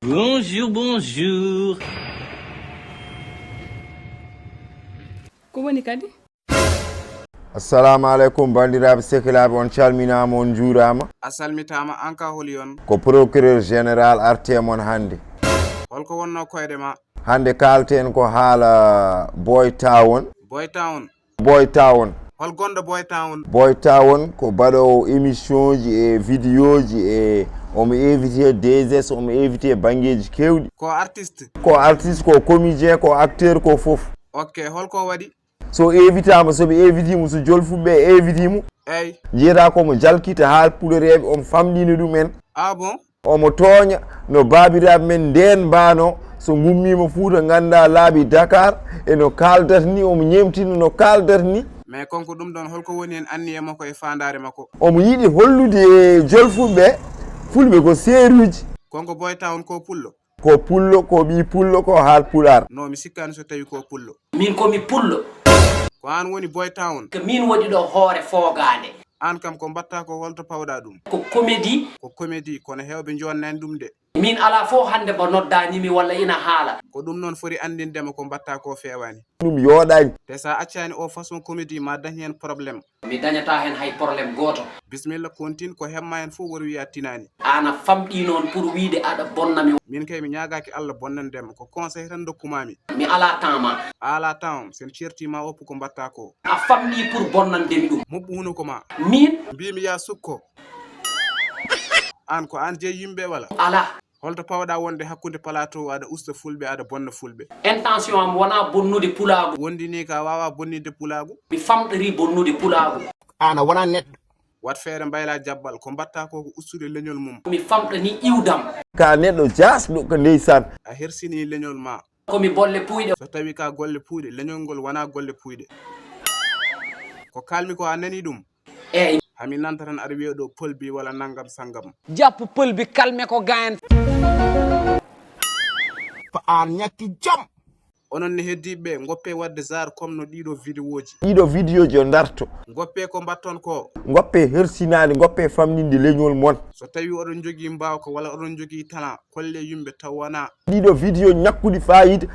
Bonjour, bonjour. Ko woni kadi? Assalamu alaikum bandiraɓe sehilaɓe, on calminama, on juurama. A salmitama an ka holi on. Ko procureur général artemon hande. Holko wonno koyɗe ma? Hande kalten ko haala Boy Town. Boy Town. Boy Town. Hol gonɗo Boy Town? Boy Town ko baɗowo émission ji e vidéo ji e omo invité DSS, omo invité banggueji kewɗi. Ko artiste? Ko artiste, ko comédien, ko acteur, ko foof. Ok, holko waɗi? So invitama, soɓe invitimo, so jolfuɓe invitimo, eyyi jiyata komo jalkita haalpulereɓe, omo famɗina ɗumen. Ah bon? Omo tooña no babiraɓe men nden mbano so gummima Fouta ganda laaɓi Dakar eno kaldata ni, omo ñemtina no kaldata ni. Mais konko ɗum ɗon holko woni hen anniye makko e fandare makko? Omo yiɗi hollude e jolfuɓeɓe fulɓe ko seeruji. Konko Boy Town ko pullo? Ko pullo, ko ɓi pullo, ko haal pular. Non, mi sikkani so tawi ko pullo. Min komi pullo. Ko an woni Boy Town? Ko min waɗi ɗo hoore foogande. An kam ko mbatta ko holto pawɗa ɗum? Ko comédie. Ko comédie, kono hewɓe jonnani ɗum de. Min ala fo hande mo noddanimi walla ina haala. Ko ɗum noon foti andindema ko mbatta ko fewani. Ɗum yooɗani. Te sa accani o façon comédie ma dañi hen probléme. Mi dañata hen hay probléme goto. Bisimilla continue, ko hemma hen fof wori wiya tinani. Ana famɗi noon pour wiide aɗa bonnami. Min kay mi ñagaki Allah bonnandema, ko conseil tan dokkumami. Mi ala temps ma. Ala temps, sen certima oppu ko mbatta ko. A famɗi pour bonnandemi ɗum. Moɓɓu hunuko ma. Min Mbimi ya sukko. An ko an jeeyi yimɓe wala? ala. Holto pawɗa wonde hakkude plateau aɗa usta fulɓe aɗa bonna fulɓe? Intention am wona bonnude pulagu. Wondini ka wawa bonnide pulagu? Mi famɗori bonnude pulagu. Ana wona neɗɗo. Wat feere mbayla jabbal, ko mbatta ko ko ustude leñol mum. Mi famɗani iwdam. Ka neɗɗo jasɗo ko ndeysan. A hersini leñol ma. Komi bolle puyɗe. So tawi ka golle puyɗe, leñol ngol wona golle puyɗe. Ko kalmi ko a nani ɗum? Eyyi. Hami nanta tan aɗa wiya ɗo pëlbi walla naggam sangam. Jappu pëlbi kalme ko gayen. Ko an ñakki jam. Onon ne heddiɓe goppe wadde zar comme no ɗiɗo vidéo ji. Ɗiɗo vidéo ji o darto. Goppe ko mbatton ko. Goppe hersinade, goppe famninde leñol mon. So tawi oɗon jogui mbawka walla oɗon jogui talent, kolle yimɓe taw wona. Ɗiɗo vidéo ñakkuɗi fayida.